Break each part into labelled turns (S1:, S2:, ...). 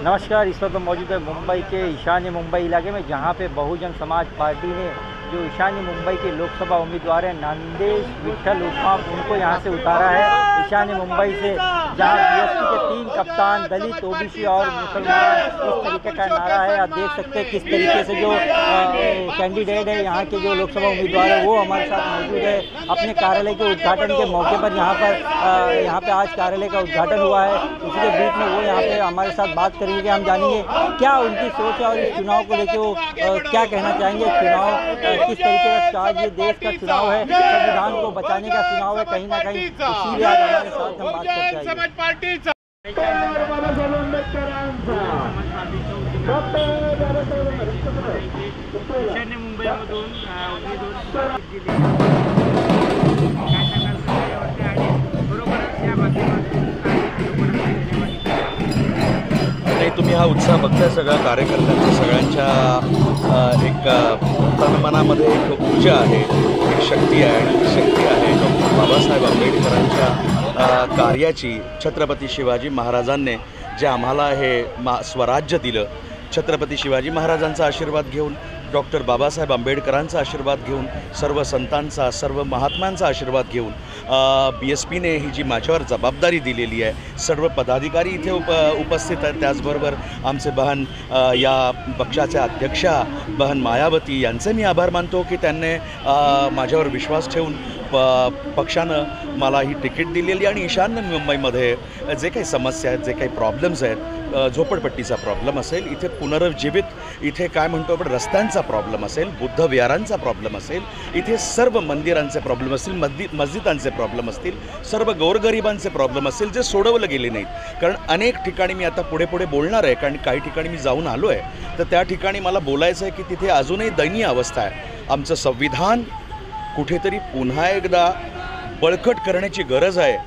S1: नमस्कार। इस वक्त मौजूद है मुंबई के ईशान्य मुंबई इलाके में, जहां पे बहुजन समाज पार्टी ने जो ईशान्य मुंबई के लोकसभा उम्मीदवार हैं नंदेश विठल उर्फ उनको यहां से उतारा है। ईशान्य मुंबई से जहां बीएसपी के 3 कप्तान दलित, ओबीसी और मुसलमान, इस तरीके का नारा है। आप देख सकते हैं किस तरीके से जो कैंडिडेट है यहाँ के जो लोकसभा उम्मीदवार है वो हमारे साथ मौजूद है। अपने कार्यालय के उद्घाटन के मौके पर यहाँ पे आज कार्यालय का उद्घाटन हुआ है। उसी के बीच में वो यहाँ पे हमारे साथ बात करेंगे। हम जानेंगे क्या उनकी सोच है और इस चुनाव को लेकर वो क्या कहना चाहेंगे। चुनाव किस तरीके का, आज ये देश का चुनाव है, संविधान को बचाने का चुनाव है कहीं ना कहीं, इसीलिए आज हमारे साथ हम बात करते हैं।
S2: नाही, तुम्ही हा उत्साह बघताय सगळ्या कार्यकर्त्यांचा, सगळ्यांच्या एक तनमनामध्ये एक ऊर्जा आहे, एक शक्ती आहे आणि ती शक्ती आहे डॉक्टर बाबासाहेब आंबेडकरांच्या कार्याची। छत्रपती शिवाजी महाराजांनी जे आम्हाला हे स्वराज्य दिलं, छत्रपती शिवाजी महाराजांचा आशीर्वाद घेऊन, डॉक्टर बाबासाहेब आंबेडकरांचा आशीर्वाद घेऊन, सर्व संतांचा, सर्व महात्म्यांचा आशीर्वाद घेऊन BSPने ही जी माझ्यावर जबाबदारी दिलेली आहे, सर्व पदाधिकारी इथे उपस्थित आहेत। त्याचबरोबर आमचे बहन या पक्षाच्या अध्यक्षा बहन मायावती यांचे मी आभार मानतो की त्यांनी माझ्यावर विश्वास ठेवून पक्षानं मला ही तिकीट दिलेली आणि ईशान्य मुंबईमध्ये जे काही समस्या आहेत, जे काही प्रॉब्लेम्स आहेत, झोपडपट्टीचा प्रॉब्लेम असेल, इथे पुनरुज्जीवित, इथे काय म्हणतो आपण रस्त्यांचा प्रॉब्लेम असेल, बुद्ध विहारांचा प्रॉब्लेम असेल, इथे सर्व मंदिरांचे प्रॉब्लेम असतील, मस्जिदांचे प्रॉब्लेम असतील, सर्व गोरगरिबांचे प्रॉब्लेम असतील जे सोडवले गेले नाहीत। कारण अनेक ठिकाणी मी आता पुढे पुढे बोलणार आहे, कारण काही ठिकाणी मी जाऊन आलो आहे, तर त्या ठिकाणी मला बोलायचं आहे की तिथे अजूनही दयनीय अवस्था आहे। आमचं संविधान कुठेतरी पुन्हा एकदा बळकट करण्याची गरज आहे,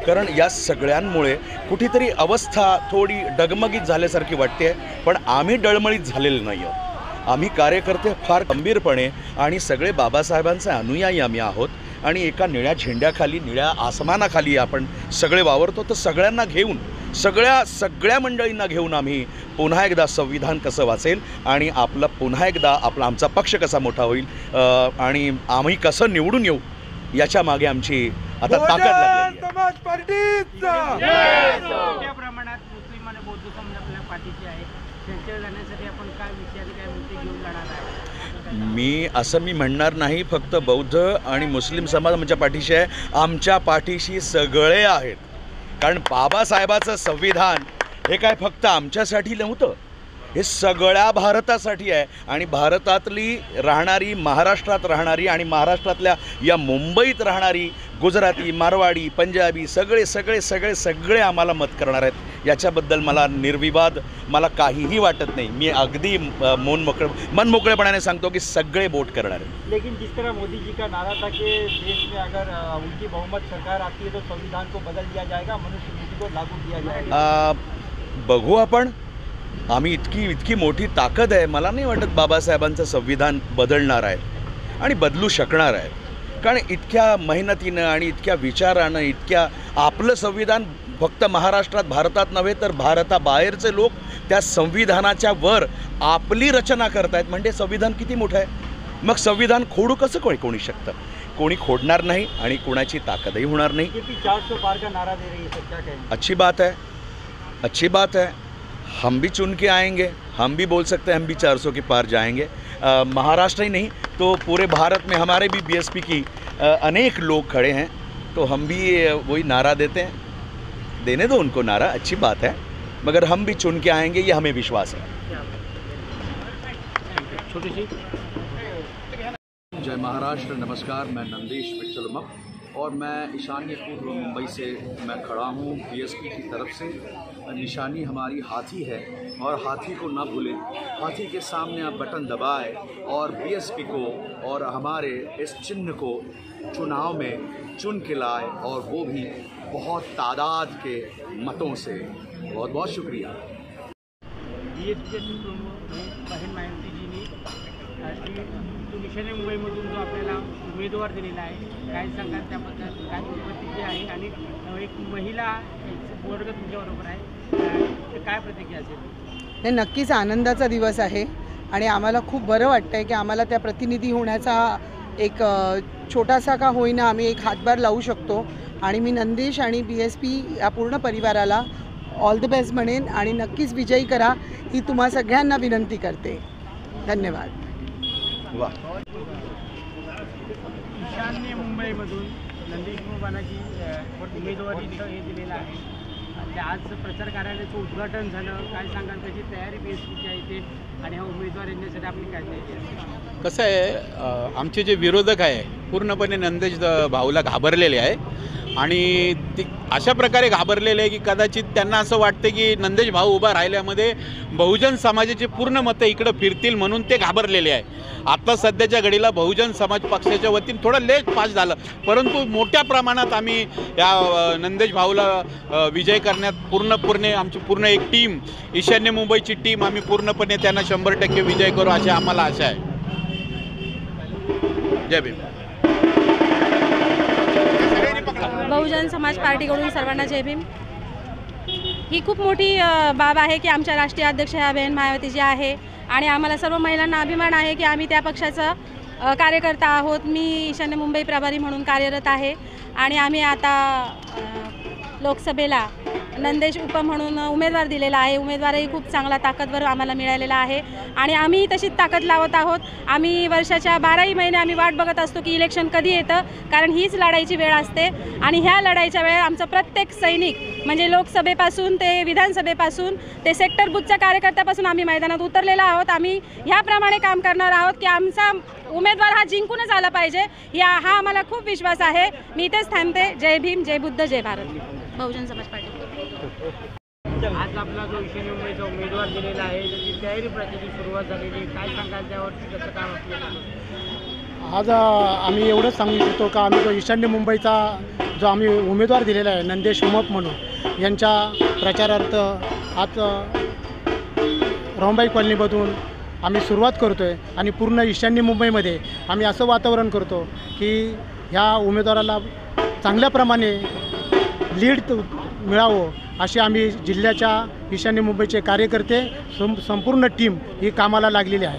S2: कारण या सगळ्यांमुळे कुठेतरी अवस्था थोडी डगमगीत झाल्यासारखी वाटते। पण आम्ही डळमळीत झालेलो नाही आहोत। आम्ही कार्यकर्ते फार गंभीरपणे आणि सगळे बाबासाहेबांचे अनुयायी आम्ही आहोत आणि एका निळ्या झेंड्याखाली, निळ्या आसमानाखाली आपण सगळे वावरतो। तर सगळ्यांना घेऊन, सगळ्या मंडळींना घेऊन आम्ही पुन्हा एकदा संविधान कसं वाचेल आणि आपलं पुन्हा एकदा आमचा पक्ष कसा मोठा होईल आणि आम्ही कसं निवडून येऊ याच्या मागे आमची आता ताकद लागली
S3: समाज पार्टीचा
S4: मोठ्या प्रमाणात मुस्लिम आणि बौद्ध समाज आपल्या पाठीचे आहे, त्यांच्या जाण्यासाठी आपण काय विचार, काय मुद्दे घेऊन जाणार आहे?
S2: मी म्हणणार नाही फक्त बौद्ध आणि मुस्लिम समाज आमच्या पाठीशी आहे, आमच्या पाठीशी सगळे आहेत। कारण बाबासाहेबाचं संविधान हे काय फक्त आमच्यासाठी नव्हतं, हे सगळ्या भारतासाठी आहे। आणि भारतातली राहणारी, महाराष्ट्रात राहणारी आणि महाराष्ट्रातल्या या मुंबईत राहणारी गुजराती, मारवाडी, पंजाबी सगळे आम्हाला मत करणार आहेत। याच्याबद्दल मला निर्विवाद, मला काहीही वाटत नाही। मी अगदी मन मोकळेपणाने सांगतो की सगळे वोट करणार आहेत।
S1: लेकिन जिस तरह मोदी जी का नारा था कि देश में अगर उनकी बहुमत सरकार आती है तो संविधान को बदल दिया जाएगा, मनुस्मृति को लागू किया जाएगा।
S2: बघू आपण, आम्ही इतकी मोठी ताकद आहे, मला नाही वाटत बाबासाहेबांचं संविधान बदलणार आहे आणि बदलू शकणार आहे। कारण इतक्या मेहनतीनं आणि इतक्या विचारानं, इतक्या आपलं संविधान फक्त महाराष्ट्रात, भारतात नव्हे तर भारताबाहेरचे लोक त्या संविधानाच्या वर आपली रचना करतायत, म्हणजे संविधान किती मोठं आहे। मग संविधान खोडू कसं कोणी शकतं? कोणी खोडणार नाही आणि कोणाची ताकदही होणार नाही।
S1: 400 पार का नारा दे रही है, क्या कहेंगे?
S2: अच्छी बात है। हम भी चुन के आएंगे, हम भी बोल सकते हैं हम भी 400 के पार जाएंगे। महाराष्ट्र ही नहीं तो पूरे भारत में हमारे भी BSP की अनेक लोग खड़े हैं, तो हम भी वही नारा देते हैं। देने दो उनको नारा, अच्छी बात है, मगर हम भी चुन के आएंगे, ये हमें विश्वास है। जय महाराष्ट्र, नमस्कार। मैं नंदेश विठल उर्फ और मैं ईशान्य पूर्व मुंबई से मैं खड़ा हूँ BSP की तरफ से। निशानी हमारी हाथी है और हाथी को ना भूलें, हाथी के सामने आप बटन दबाएं और BSP को और हमारे इस चिन्ह को चुनाव में चुन के लाए, और वो भी बहुत तादाद के मतों से। बहुत बहुत शुक्रिया।
S4: बहन मायावतीजींनी ईशान्य मुंबईमधून जो आपल्याला उमेदवार दिलेला आहे, काय सांगाल त्याबद्दल? काय प्रतिक्रिया आहे? आणि एक महिला वर्ग तुमच्याबरोबर आहे, काय प्रतिक्रिया असेल?
S3: हे नक्कीच आनंदाचा दिवस आहे आणि आम्हाला खूप बरं वाटतं आहे की आम्हाला त्या प्रतिनिधी होण्याचा एक छोटासा का होईना आम्ही एक हातभार लावू शकतो. आणि मी नंदेश आणि BSP या पूर्ण परिवाराला ऑल द बेस्ट म्हणेन आणि नक्कीच विजयी करा ही तुम्हा सगळ्यांना विनंती करते. धन्यवाद.
S2: वा.
S4: ईशान्य मुंबईमधून नंदेश बाबांची उमेदवारी हे दिलेलं आहे. आज प्रचार कार्यालयाचं उद्घाटन झालं. काय सांगाल, त्याची तयारी BSPची आहे ते आणि हा उमेदवार येण्यासाठी आपली काय तयारी आहे?
S5: कसं आहे, आमचे जे विरोधक आहे पूर्णपणे नंदेश भाऊला घाबरलेले आहे आणि ते अशा प्रकारे घाबरलेले आहे की कदाचित त्यांना असं वाटतं की नंदेश भाऊ उभा राहिल्यामध्ये बहुजन समाजाचे पूर्ण मतं इकडं फिरतील म्हणून ते घाबरलेले आहे. आत्ता सध्याच्या घडीला बहुजन समाज पक्षाच्या वतीने थोडं लेट पास झालं, परंतु मोठ्या प्रमाणात आम्ही या नंदेश भाऊला विजय करण्यात पूर्णपणे आमची पूर्ण एक टीम, ईशान्य मुंबईची टीम, आम्ही पूर्णपणे त्यांना 100% विजय करू अशी आम्हाला आशा आहे. जय भीम.
S6: बहुजन समाज पार्टीकडून सर्वांना जय भीम. ही खूप मोठी बाब आहे की आमच्या राष्ट्रीय अध्यक्ष ह्या बहीण मायावती आहे आणि आम्हाला सर्व महिलांना अभिमान आहे की आम्ही त्या पक्षाचं कार्यकर्ता आहोत. मी ईशान्य मुंबई प्रभारी म्हणून कार्यरत आहे आणि आम्ही आता लोकसभेला नंदेश उप म्हणून उमेदवार दिलेला आहे. उमेदवारही खूप चांगला ताकदवर आम्हाला मिळालेला आहे आणि आम्ही तशीच ताकद लावत आहोत. आम्ही वर्षाच्या 12ही महिने आम्ही वाट बघत असतो की इलेक्शन कधी येतं, कारण हीच लढाईची वेळ असते आणि ह्या लढाईच्या वेळेत आमचा प्रत्येक सैनिक म्हणजे लोकसभेपासून ते विधानसभेपासून ते सेक्टर बूथच्या कार्यकर्त्यापासून आम्ही मैदानात उतरलेलो आहोत. आम्ही ह्याप्रमाणे काम करणार आहोत की आमचा उमेदवार हा जिंकूनच आला पाहिजे, हा आम्हाला खूप विश्वास आहे. मी इथेच थांबते. जय भीम, जय बुद्ध, जय भारत. बहुजन समाज पार्टी.
S4: आज आपला जो ईशान्य मुंबईचा उमेदवार दिलेला आहे त्याची तयारी प्रक्रियेची सुरुवात झालेली, काय सांगाल त्यावरती, कसं काम असलं?
S7: आज आम्ही एवढंच सांगू इच्छितो का आम्ही जो ईशान्य मुंबईचा जो आम्ही उमेदवार दिलेला आहे नंदेश उमप म्हणून, यांच्या प्रचारार्थ आज रमाबाई कॉलनीमधून आम्ही सुरुवात करतो आहे आणि पूर्ण ईशान्य मुंबईमध्ये आम्ही असं वातावरण करतो की ह्या उमेदवाराला चांगल्याप्रमाणे लीड मिळावं अशी आम्ही जिल्ह्याच्या ईशान्य मुंबईचे कार्यकर्ते संपूर्ण टीम ही कामाला लागलेली आहे.